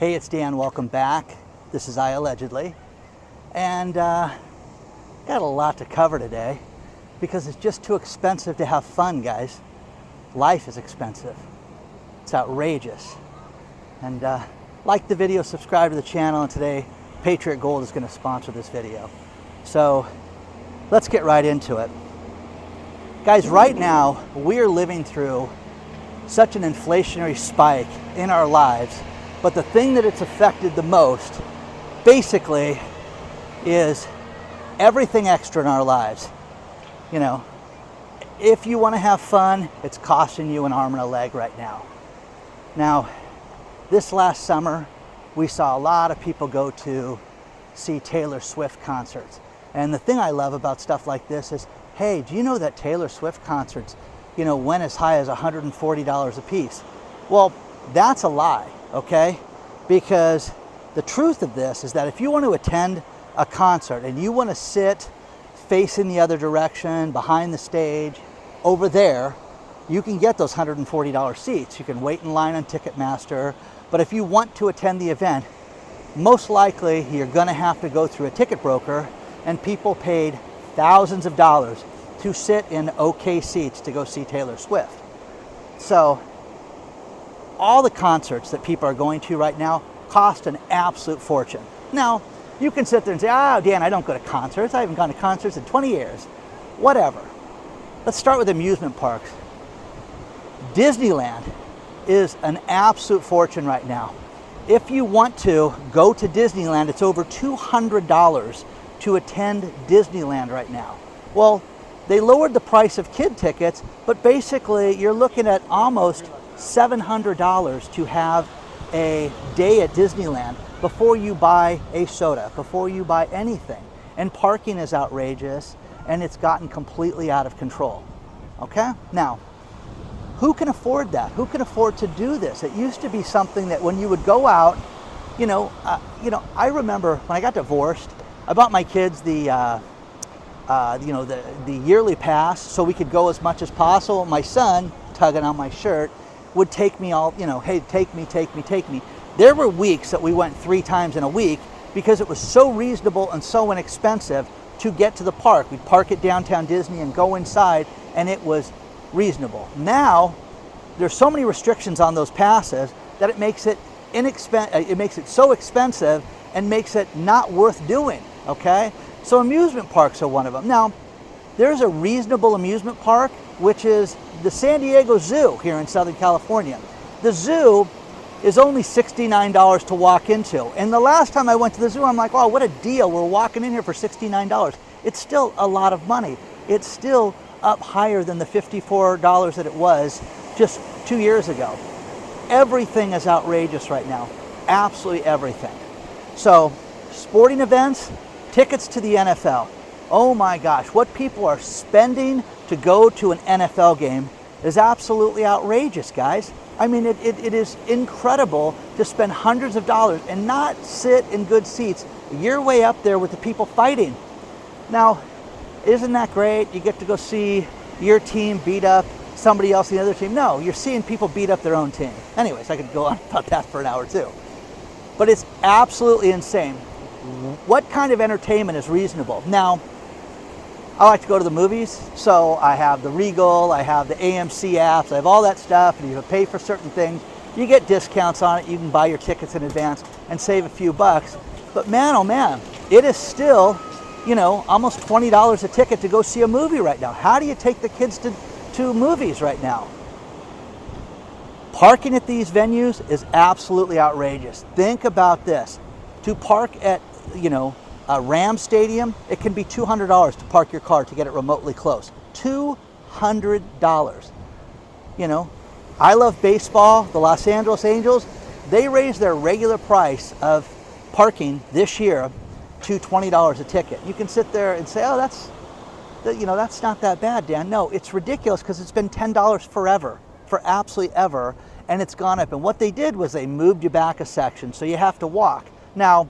Hey, it's Dan. Welcome back. This is iAllegedly. And got a lot to cover today because it's just too expensive to have fun, guys. Life is expensive. It's outrageous. And like the video, subscribe to the channel, and today Patriot Gold is going to sponsor this video. So let's get right into it. Guys, right now we're living through such an inflationary spike in our lives, but the thing that it's affected the most basically is everything extra in our lives. You know, if you want to have fun, it's costing you an arm and a leg right now. Now, this last summer, we saw a lot of people go to see Taylor Swift concerts. And the thing I love about stuff like this is, hey, do you know that Taylor Swift concerts, went as high as $140 a piece? Well, that's a lie, okay? Because the truth of this is that if you want to attend a concert and you want to sit facing the other direction, behind the stage, over there, you can get those $140 seats. You can wait in line on Ticketmaster. But if you want to attend the event, most likely you're going to have to go through a ticket broker, and people paid thousands of dollars to sit in okay seats to go see Taylor Swift. So all the concerts that people are going to right now cost an absolute fortune. Now, you can sit there and say, Dan, I don't go to concerts. I haven't gone to concerts in 20 years. Whatever. Let's start with amusement parks. Disneyland is an absolute fortune right now. If you want to go to Disneyland, it's over $200 to attend Disneyland right now. Well, they lowered the price of kid tickets, but basically you're looking at almost $700 to have a day at Disneyland before you buy a soda, before you buy anything. And parking is outrageous, and it's gotten completely out of control. Okay? Now, who can afford that? Who can afford to do this? It used to be something that when you would go out, I remember when I got divorced, I bought my kids the yearly pass so we could go as much as possible. My son, tugging on my shirt, would take me all, hey, take me. There were weeks that we went 3 times in a week because it was so reasonable and so inexpensive to get to the park. We'd park at downtown Disney and go inside, and it was reasonable. Now, there's so many restrictions on those passes that it makes it so expensive and makes it not worth doing, okay? So amusement parks are one of them. Now, there's a reasonable amusement park, which is the San Diego Zoo here in Southern California. The zoo is only $69 to walk into. And the last time I went to the zoo, I'm like, oh, what a deal. We're walking in here for $69. It's still a lot of money. It's still up higher than the $54 that it was just 2 years ago. Everything is outrageous right now. Absolutely everything. So, sporting events, tickets to the NFL. Oh my gosh, what people are spending to go to an NFL game is absolutely outrageous, guys. I mean, it is incredible to spend hundreds of dollars and not sit in good seats. You're way up there with the people fighting. Now, isn't that great? You get to go see your team beat up somebody else in the other team. No, you're seeing people beat up their own team. Anyways, I could go on about that for an hour too. But it's absolutely insane. What kind of entertainment is reasonable? Now, I like to go to the movies, so I have the Frugal, I have the AMC apps, I have all that stuff, and you pay for certain things. You get discounts on it, you can buy your tickets in advance and save a few bucks. But man, oh man, it is still, almost $20 a ticket to go see a movie right now. How do you take the kids to movies right now? Parking at these venues is absolutely outrageous. Think about this. To park at, a Rams stadium, it can be $200 to park your car to get it remotely close. $200. I love baseball. The Los Angeles Angels, they raised their regular price of parking this year to $20 a ticket. You can sit there and say, oh, that's not that bad, Dan. No, it's ridiculous because it's been $10 forever, for absolutely ever, and it's gone up. And what they did was they moved you back a section, so you have to walk. Now,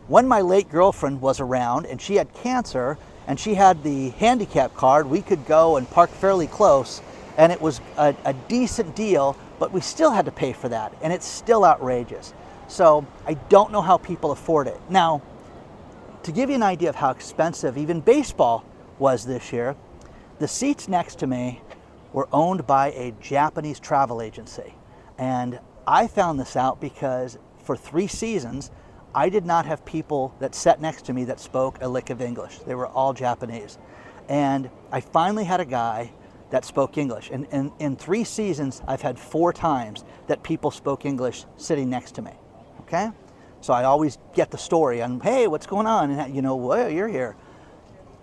when my late girlfriend was around and she had cancer and she had the handicap card, we could go and park fairly close, and it was a decent deal, but we still had to pay for that, and it's still outrageous. So I don't know how people afford it. Now, to give you an idea of how expensive even baseball was this year, the seats next to me were owned by a Japanese travel agency. And I found this out because for 3 seasons, I did not have people that sat next to me that spoke a lick of English. They were all Japanese. And I finally had a guy that spoke English. And in 3 seasons, I've had 4 times that people spoke English sitting next to me, okay? So I always get the story on, hey, what's going on? And well, you're here.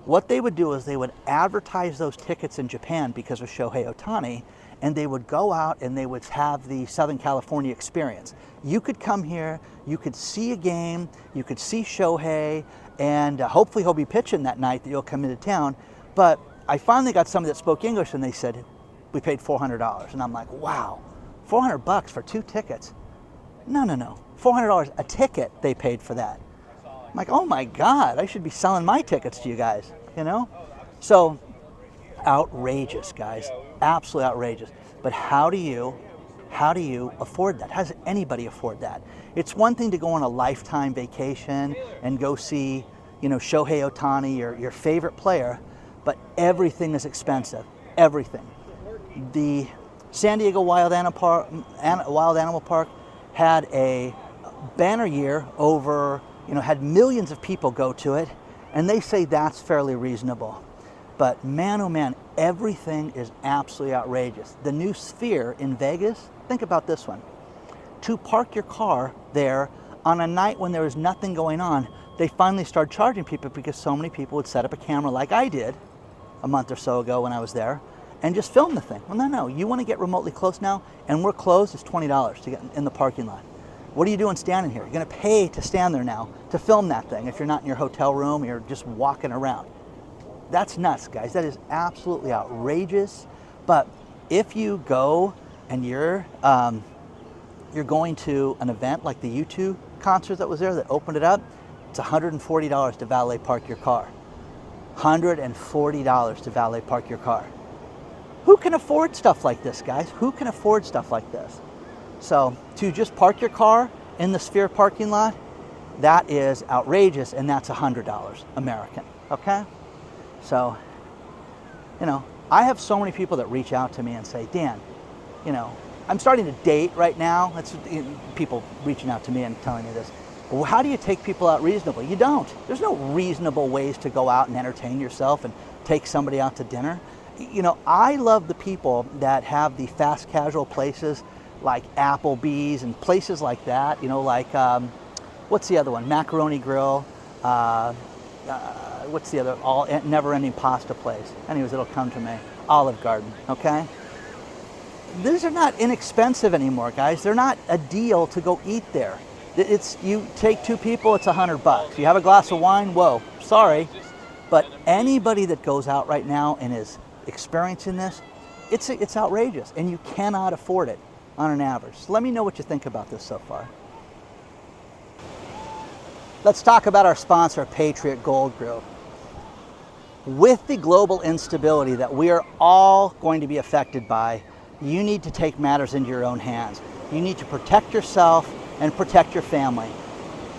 What they would do is they would advertise those tickets in Japan because of Shohei Ohtani, and they would go out and they would have the Southern California experience. You could come here, you could see a game, you could see Shohei, and hopefully he'll be pitching that night that you'll come into town. But I finally got somebody that spoke English, and they said, we paid $400. And I'm like, wow, $400 for 2 tickets? No. $400 a ticket they paid for that. I'm like, oh my God, I should be selling my tickets to you guys, So outrageous, guys, absolutely outrageous. But how do you afford that? How does anybody afford that? It's one thing to go on a lifetime vacation and go see, Shohei Ohtani, your favorite player, but everything is expensive, everything. The San Diego Wild Animal Park had a banner year over, had millions of people go to it, and they say that's fairly reasonable. But man, oh man, everything is absolutely outrageous. The new Sphere in Vegas, think about this one. To park your car there on a night when there was nothing going on, they finally started charging people because so many people would set up a camera like I did a month or so ago when I was there and just film the thing. Well, no, you want to get remotely close now, and we're closed, it's $20 to get in the parking lot. What are you doing standing here? You're going to pay to stand there now to film that thing if you're not in your hotel room, you're just walking around. That's nuts, guys. That is absolutely outrageous. But if you go and you're going to an event like the U2 concert that was there that opened it up, it's $140 to valet park your car. $140 to valet park your car. Who can afford stuff like this, guys? Who can afford stuff like this? So to just park your car in the Sphere parking lot, that is outrageous, and that's $100 American, okay? So, I have so many people that reach out to me and say, Dan, I'm starting to date right now. That's people reaching out to me and telling me this. Well, how do you take people out reasonably? You don't. There's no reasonable ways to go out and entertain yourself and take somebody out to dinner. I love the people that have the fast casual places like Applebee's and places like that, what's the other one? Macaroni Grill, what's the other, never-ending pasta place? Anyways, it'll come to me. Olive Garden, okay? These are not inexpensive anymore, guys. They're not a deal to go eat there. You take 2 people, it's $100. You have a glass of wine, whoa, sorry. But anybody that goes out right now and is experiencing this, it's outrageous, and you cannot afford it on an average. So let me know what you think about this so far. Let's talk about our sponsor, Patriot Gold Group. With the global instability that we are all going to be affected by, you need to take matters into your own hands. You need to protect yourself and protect your family.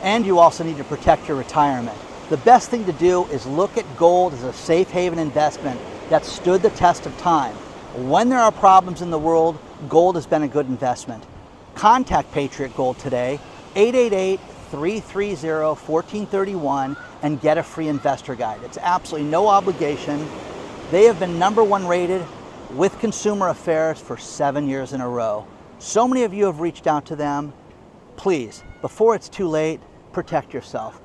And you also need to protect your retirement. The best thing to do is look at gold as a safe haven investment that stood the test of time. When there are problems in the world, gold has been a good investment. Contact Patriot Gold today, 888-330-1431, and get a free investor guide. It's absolutely no obligation. They have been #1 rated with Consumer Affairs for 7 years in a row. So many of you have reached out to them. Please, before it's too late, protect yourself.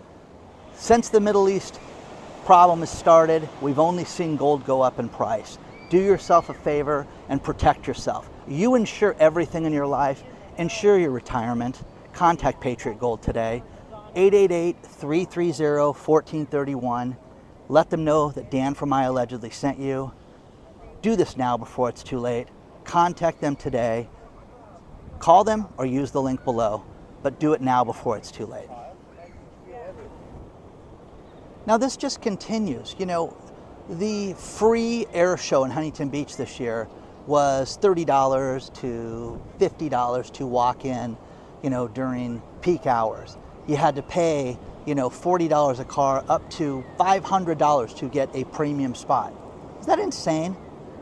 Since the Middle East problem has started, we've only seen gold go up in price. Do yourself a favor and protect yourself. You insure everything in your life. Insure your retirement. Contact Patriot Gold today, 888-330-1431. Let them know that Dan from iAllegedly sent you. Do this now before it's too late. Contact them today. Call them or use the link below, but do it now before it's too late. Now this just continues. The free air show in Huntington Beach this year was $30 to $50 to walk in during peak hours. You had to pay, $40 a car up to $500 to get a premium spot. Is that insane?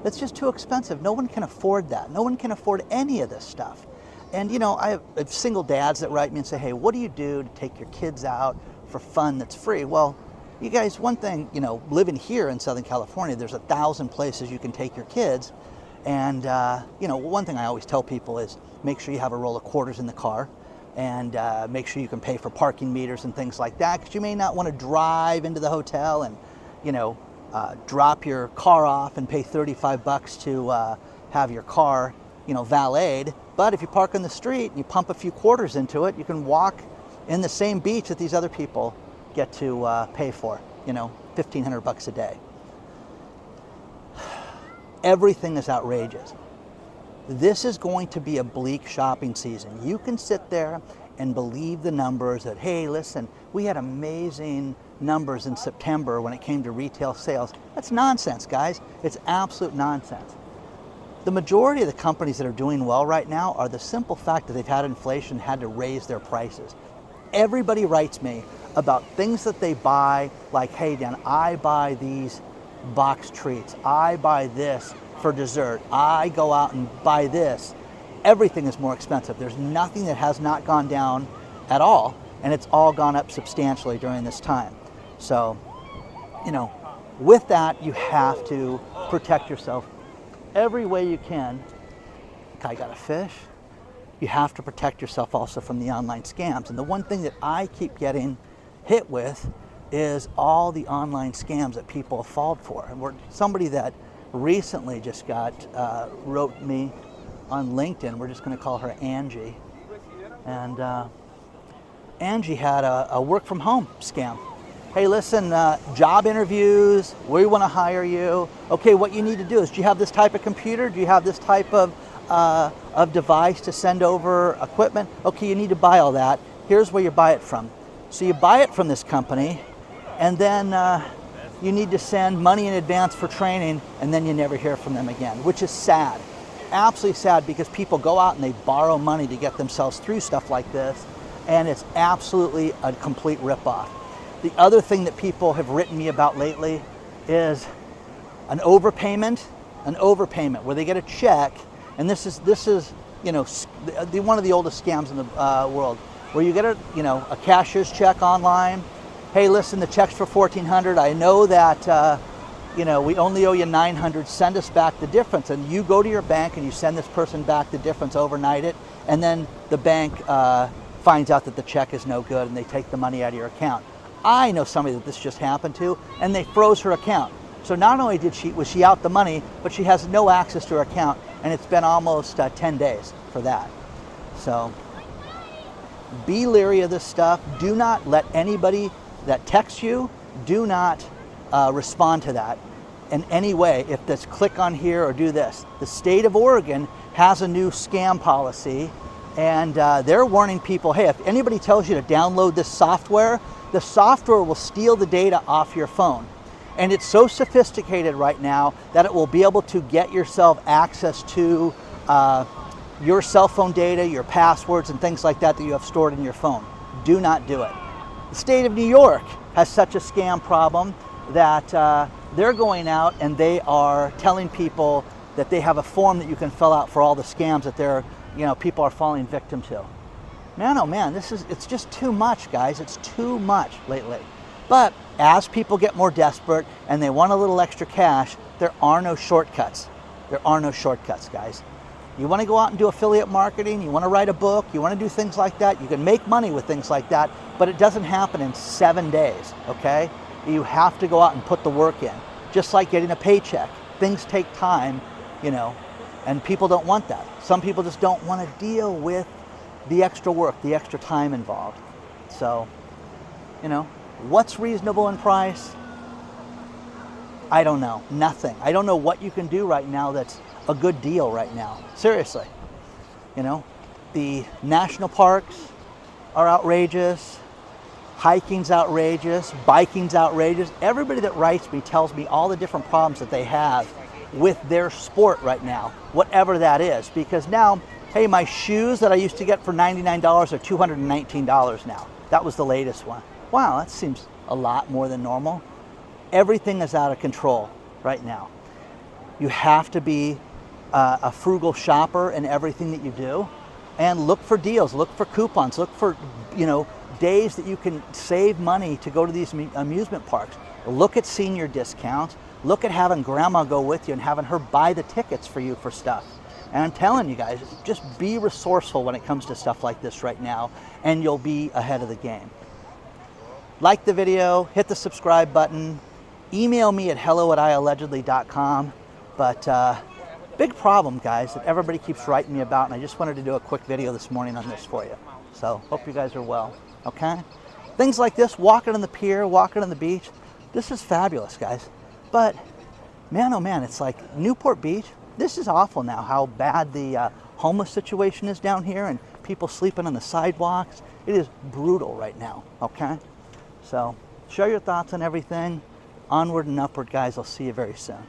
That's just too expensive. No one can afford that. No one can afford any of this stuff. And I have single dads that write me and say, hey, what do you do to take your kids out for fun that's free? Well, you guys, one thing, living here in Southern California, there's 1,000 places you can take your kids. And, one thing I always tell people is make sure you have a roll of quarters in the car, and make sure you can pay for parking meters and things like that, because you may not want to drive into the hotel and, drop your car off and pay $35 to have your car, valeted. But if you park on the street and you pump a few quarters into it, you can walk in the same beach that these other people get to pay for, $1,500 a day. Everything is outrageous. This is going to be a bleak shopping season. You can sit there and believe the numbers that, hey, listen, we had amazing numbers in September when it came to retail sales. That's nonsense, guys. It's absolute nonsense. The majority of the companies that are doing well right now are the simple fact that they've had inflation, had to raise their prices. Everybody writes me about things that they buy, like, hey, Dan, I buy these box treats. I buy this for dessert. I go out and buy this. Everything is more expensive. There's nothing that has not gone down at all, and it's all gone up substantially during this time. So, with that, you have to protect yourself every way you can. I got a fish. You have to protect yourself also from the online scams. And the one thing that I keep getting hit with is all the online scams that people have fallen for. And somebody that recently just wrote me on LinkedIn, we're just going to call her Angie. And Angie had a work from home scam. Hey, listen, job interviews, we want to hire you. Okay, what you need to do is, do you have this type of computer? Do you have this type of device to send over equipment? Okay, you need to buy all that. Here's where you buy it from. So you buy it from this company, and then you need to send money in advance for training, and then you never hear from them again, which is sad. Absolutely sad, because people go out and they borrow money to get themselves through stuff like this, and it's absolutely a complete ripoff. The other thing that people have written me about lately is an overpayment where they get a check, and this is one of the oldest scams in the world, where you get a cashier's check online. Hey, listen, the check's for $1,400. I know that we only owe you $900. Send us back the difference. And you go to your bank and you send this person back the difference, overnight it, and then the bank finds out that the check is no good and they take the money out of your account. I know somebody that this just happened to, and they froze her account. So not only was she out the money, but she has no access to her account, and it's been almost 10 days for that. So be leery of this stuff. Do not let anybody that texts you, do not respond to that in any way. If this click on here or do this. The state of Oregon has a new scam policy, and they're warning people, hey, if anybody tells you to download this software, the software will steal the data off your phone. And it's so sophisticated right now that it will be able to get yourself access to your cell phone data, your passwords, and things like that you have stored in your phone. Do not do it. The state of New York has such a scam problem that they're going out and they are telling people that they have a form that you can fill out for all the scams that people are falling victim to. Man, oh man, it's just too much, guys. It's too much lately. But as people get more desperate and they want a little extra cash, there are no shortcuts. There are no shortcuts, guys. You want to go out and do affiliate marketing, you want to write a book, you want to do things like that, you can make money with things like that, but it doesn't happen in 7 days, okay? You have to go out and put the work in. Just like getting a paycheck. Things take time, and people don't want that. Some people just don't want to deal with the extra work, the extra time involved. So, what's reasonable in price? I don't know. Nothing. I don't know what you can do right now that's a good deal right now. Seriously. The national parks are outrageous. Hiking's outrageous. Biking's outrageous. Everybody that writes me tells me all the different problems that they have with their sport right now, whatever that is. Because now Hey, my shoes that I used to get for $99 are $219 now. That was the latest one. Wow, that seems a lot more than normal. Everything is out of control right now. You have to be a frugal shopper in everything that you do, and look for deals, look for coupons, look for, you know, days that you can save money to go to these amusement parks. Look at senior discounts. Look at having grandma go with you and having her buy the tickets for you for stuff. And I'm telling you guys, just be resourceful when it comes to stuff like this right now, and you'll be ahead of the game. Like the video, hit the subscribe button, email me at hello@iallegedly.com. But big problem, guys, that everybody keeps writing me about, and I just wanted to do a quick video this morning on this for you. So hope you guys are well, okay? Things like this, walking on the pier, walking on the beach, this is fabulous, guys. But man, oh man, it's like Newport Beach. This is awful now, how bad the homeless situation is down here and people sleeping on the sidewalks. It is brutal right now, okay? So share your thoughts on everything. Onward and upward, guys. I'll see you very soon.